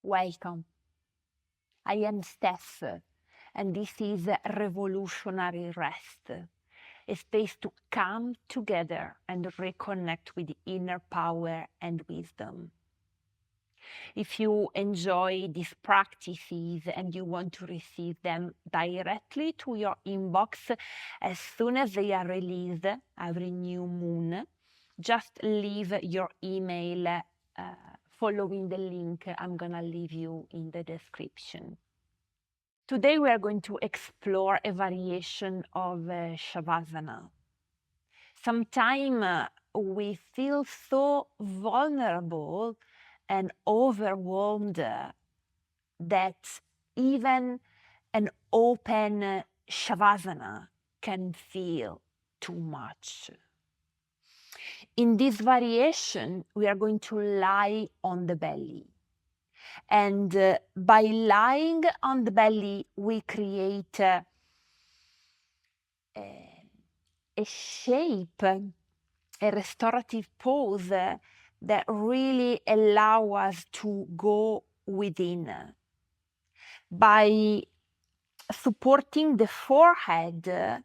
Welcome. I am Steph, and this is Revolutionary Rest, a space to come together and reconnect with inner power and wisdom. If you enjoy these practices and you want to receive them directly to your inbox as soon as they are released every new moon, just leave your email following the link I'm going to leave you in the description. Today we are going to explore a variation of Shavasana. Sometimes we feel so vulnerable and overwhelmed that even an open Shavasana can feel too much. In this variation, we are going to lie on the belly. And by lying on the belly, we create a shape, a restorative pose that really allow us to go within. By supporting the forehead,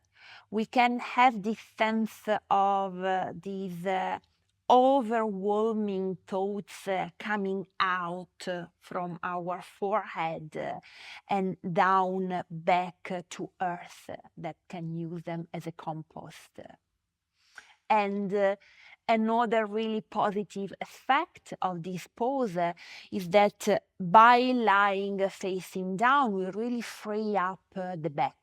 we can have this sense of these overwhelming thoughts coming out from our forehead and down back to earth that can use them as a compost. And another really positive effect of this pose is that by lying facing down, we really free up the back.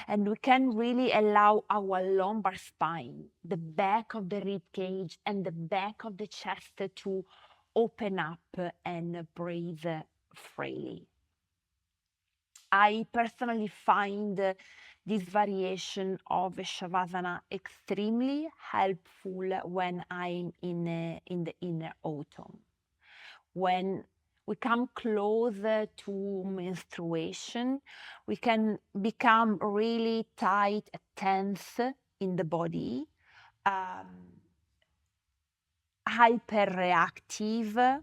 And we can really allow our lumbar spine, the back of the rib cage and the back of the chest to open up and breathe freely. I personally find this variation of Shavasana extremely helpful when I'm in the inner autumn. When we come closer to menstruation, we can become really tight, tense in the body, hyperreactive,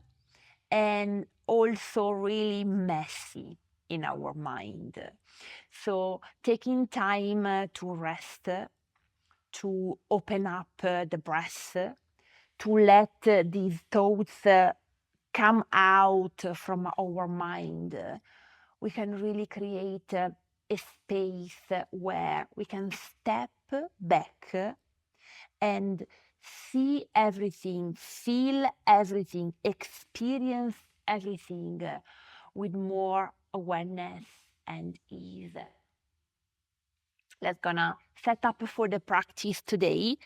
and also really messy in our mind. So taking time to rest, to open up the breath, to let these thoughts come out from our mind, we can really create a space where we can step back and see everything, feel everything, experience everything with more awareness and ease. Let's gonna set up for the practice today.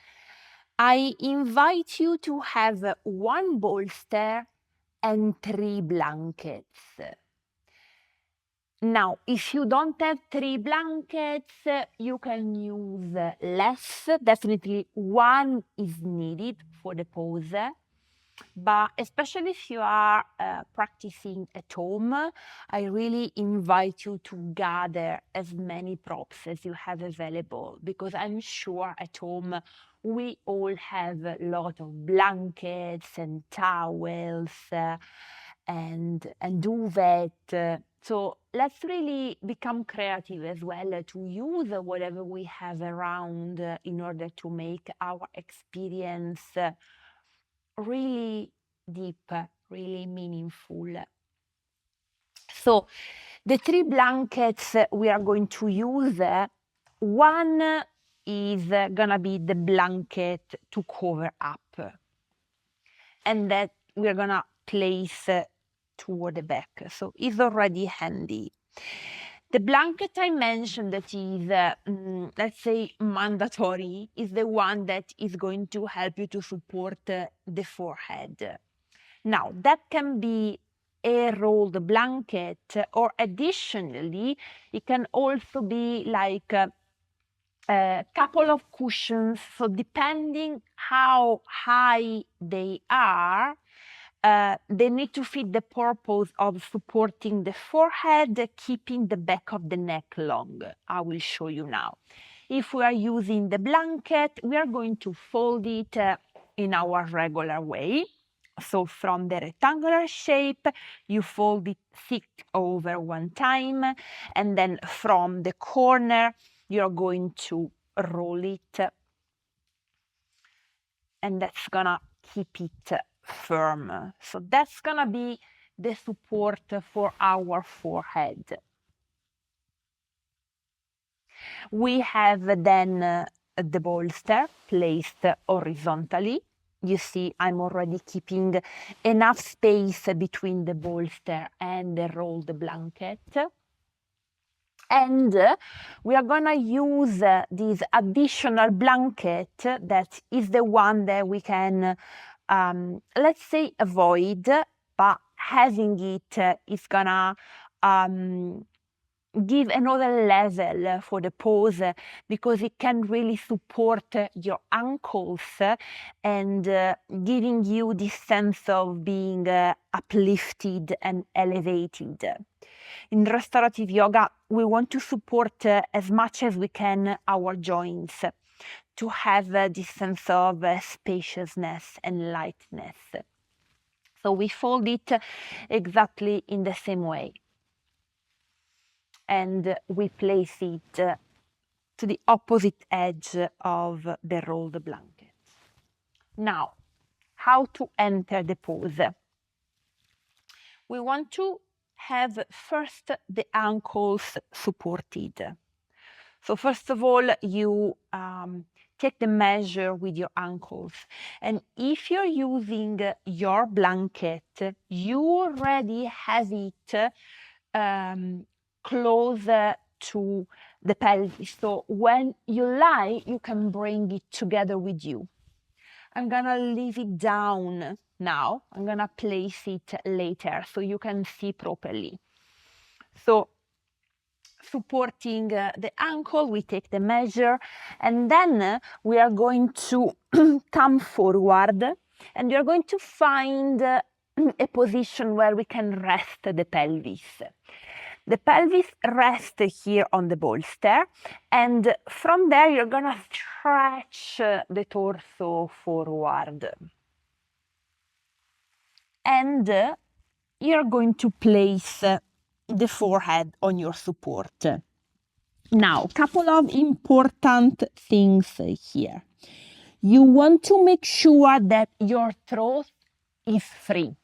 I invite you to have one bolster and 3 blankets. Now, if you don't have 3 blankets, you can use less. Definitely one is needed for the pose. But especially if you are practicing at home, I really invite you to gather as many props as you have available, because I'm sure at home we all have a lot of blankets and towels and duvet. So let's really become creative as well to use whatever we have around in order to make our experience really deep, really meaningful. So the 3 blankets we are going to use, one is gonna be the blanket to cover up, and that we're gonna place toward the back. So it's already handy. The blanket I mentioned that is, let's say, mandatory, is the one that is going to help you to support the forehead. Now, that can be a rolled blanket, or additionally, it can also be like a couple of cushions. So depending how high they are, they need to fit the purpose of supporting the forehead, keeping the back of the neck long. I will show you now. If we are using the blanket, we are going to fold it in our regular way. So from the rectangular shape, you fold it thick over one time, and then from the corner, you're going to roll it, and that's gonna keep it firm. So that's gonna be the support for our forehead. We have then the bolster placed horizontally. You see, I'm already keeping enough space between the bolster and the rolled blanket. And we are gonna use this additional blanket that is the one that we can, let's say, avoid, but having it is gonna give another level for the pose, because it can really support your ankles and giving you this sense of being uplifted and elevated. In restorative yoga, we want to support as much as we can our joints to have this sense of spaciousness and lightness. So we fold it exactly in the same way, and we place it to the opposite edge of the rolled blanket. Now, how to enter the pose? We want to have first the ankles supported. So first of all, you take the measure with your ankles. And if you're using your blanket, you already have it closer to the pelvis. So when you lie, you can bring it together with you. I'm gonna leave it down now. I'm gonna place it later so you can see properly. So supporting the ankle, we take the measure, and then we are going to come forward, and we are going to find a position where we can rest the pelvis. The pelvis rests here on the bolster, and from there you're gonna stretch the torso forward. And you're going to place the forehead on your support. Now, a couple of important things here. You want to make sure that your throat is free.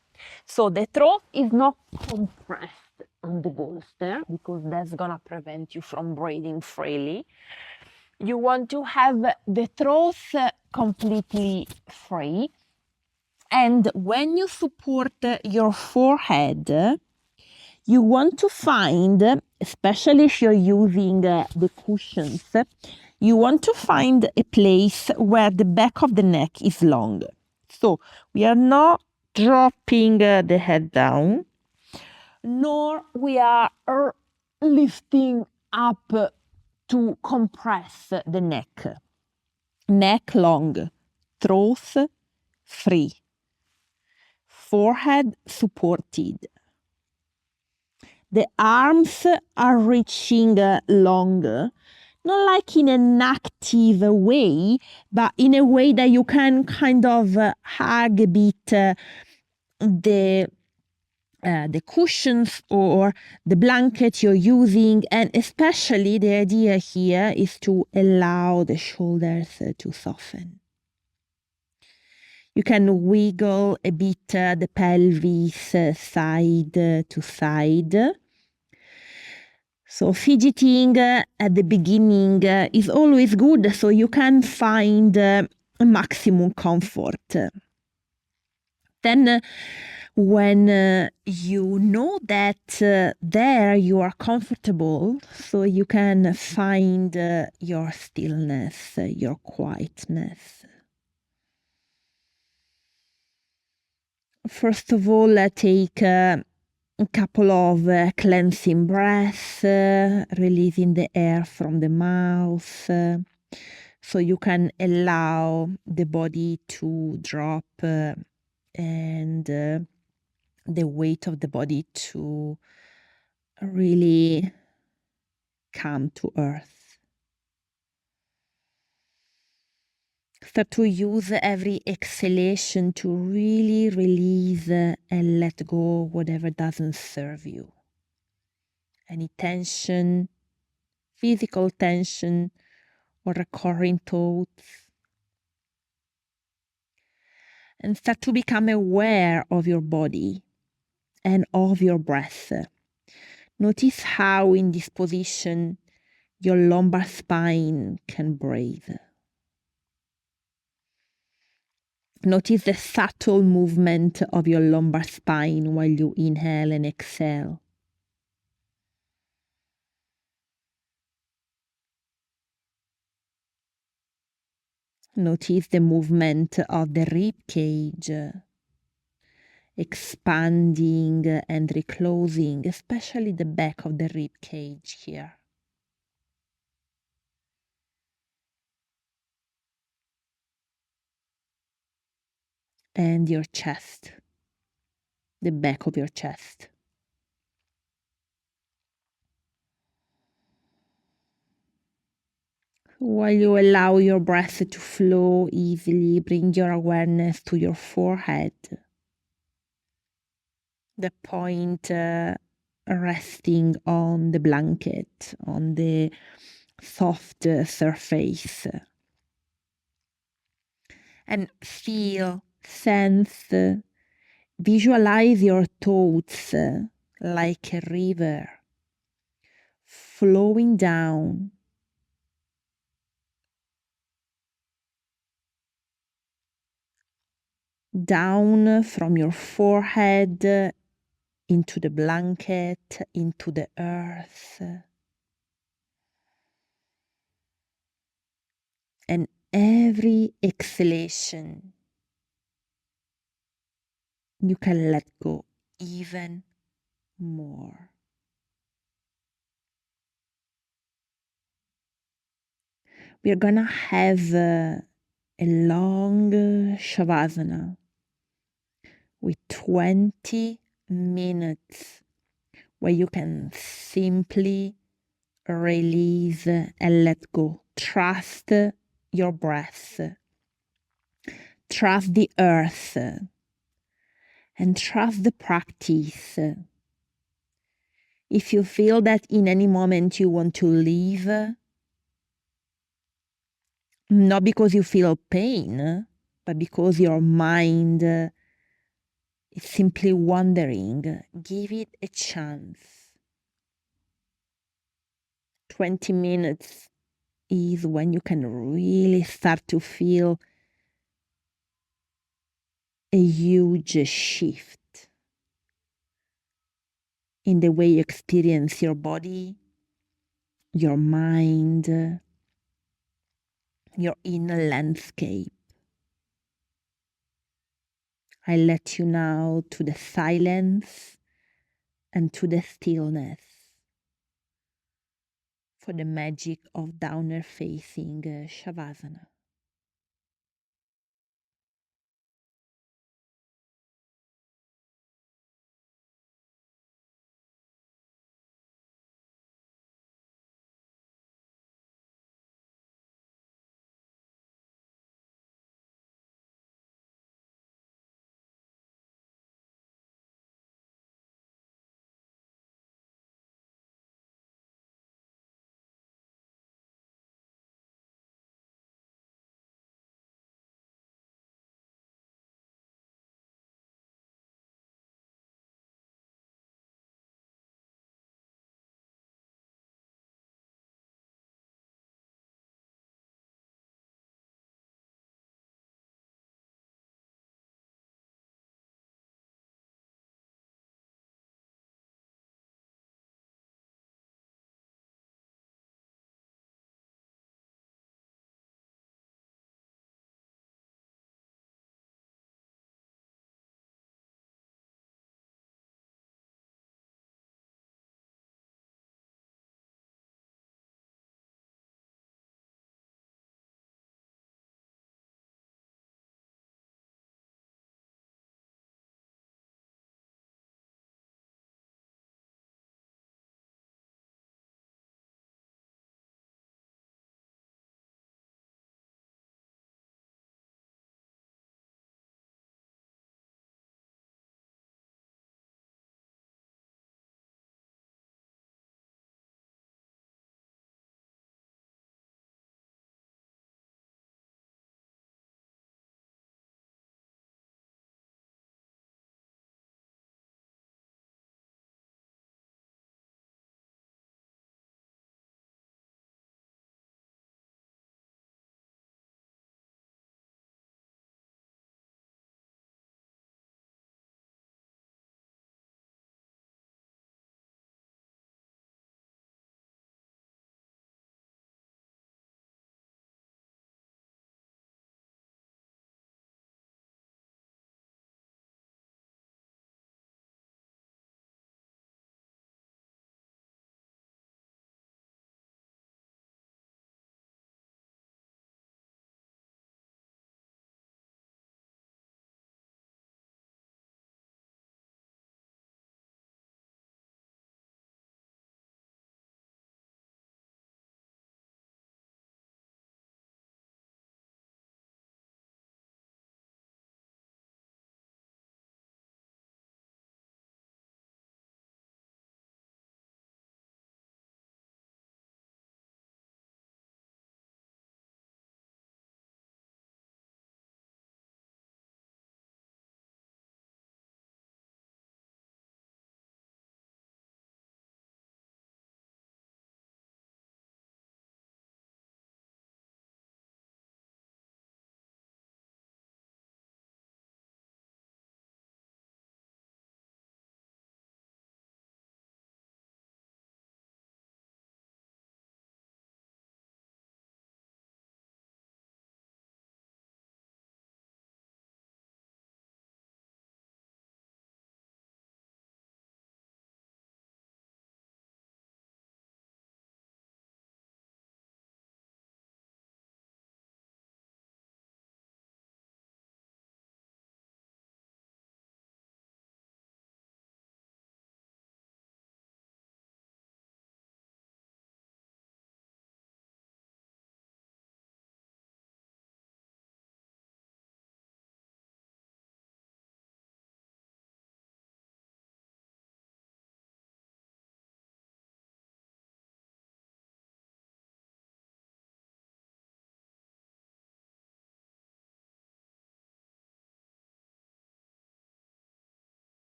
So the throat is not compressed on the bolster, because that's gonna prevent you from breathing freely. You want to have the throat completely free. And when you support your forehead, you want to find, especially if you're using the cushions, you want to find a place where the back of the neck is long. So we are not dropping the head down, nor we are lifting up to compress the neck. Neck long, throat free, forehead supported. The arms are reaching longer, not like in an active way, but in a way that you can kind of hug a bit the cushions or the blanket you're using. And especially the idea here is to allow the shoulders to soften. You can wiggle a bit the pelvis side to side. So fidgeting at the beginning is always good, so you can find maximum comfort. Then when you know that there you are comfortable, so you can find your stillness, your quietness. First of all, take a couple of cleansing breaths, releasing the air from the mouth, so you can allow the body to drop and the weight of the body to really come to earth. Start to use every exhalation to really release and let go whatever doesn't serve you. Any tension, physical tension, or recurring thoughts. And start to become aware of your body and of your breath. Notice how in this position your lumbar spine can breathe. Notice the subtle movement of your lumbar spine while you inhale and exhale. Notice the movement of the rib cage, expanding and reclosing, especially the back of the rib cage here. And your chest, the back of your chest. While you allow your breath to flow easily, bring your awareness to your forehead, the point resting on the blanket, on the soft surface. And feel, sense, visualize your thoughts like a river flowing down from your forehead into the blanket, into the earth. And every exhalation, you can let go even more. We are gonna have a long Shavasana with 20 minutes where you can simply release and let go. Trust your breath. Trust the earth. And trust the practice. If you feel that in any moment you want to leave, not because you feel pain, but because your mind is simply wandering, give it a chance. 20 minutes is when you can really start to feel a huge shift in the way you experience your body, your mind, your inner landscape. I let you now to the silence and to the stillness for the magic of downward facing Shavasana.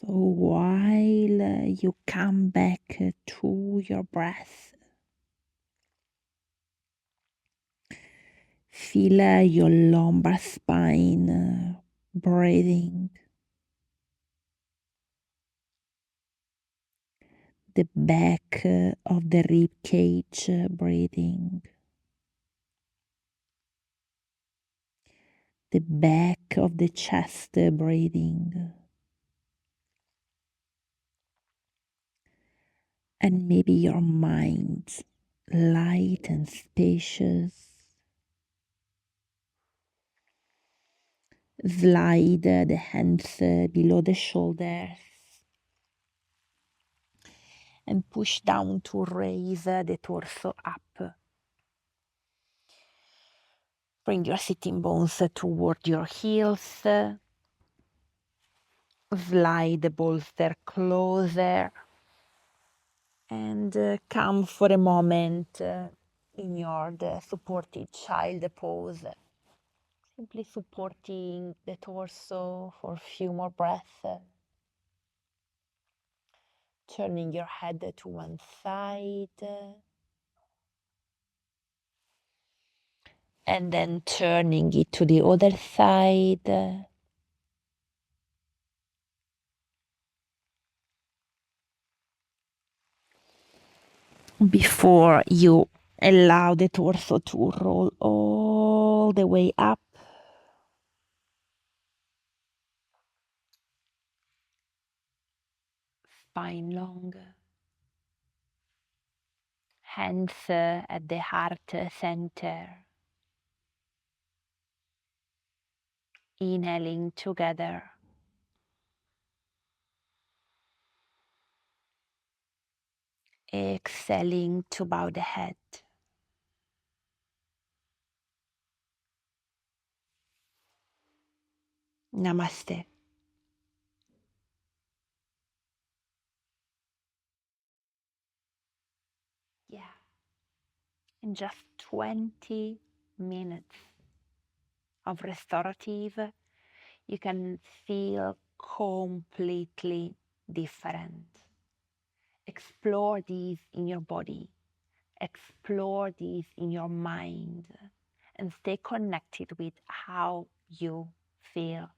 So while you come back to your breath, feel your lumbar spine breathing, the back of the rib cage breathing, the back of the chest breathing, and maybe your mind light and spacious. Slide the hands below the shoulders and push down to raise the torso up. Bring your sitting bones toward your heels. Slide the bolster closer and come for a moment in your supported child pose. Simply supporting the torso for a few more breaths. Turning your head to one side. And then turning it to the other side. Before you allow the torso to roll all the way up. Spine long. Hands at the heart center. Inhaling together. Exhaling to bow the head. Namaste. Yeah. In just 20 minutes of restorative, you can feel completely different. Explore these in your body. Explore these in your mind and stay connected with how you feel.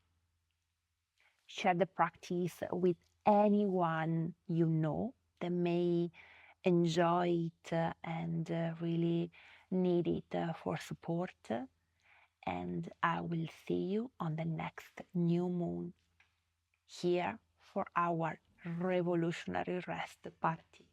Share the practice with anyone you know that may enjoy it and really need it for support. And I will see you on the next new moon here for our revolutionary rest party.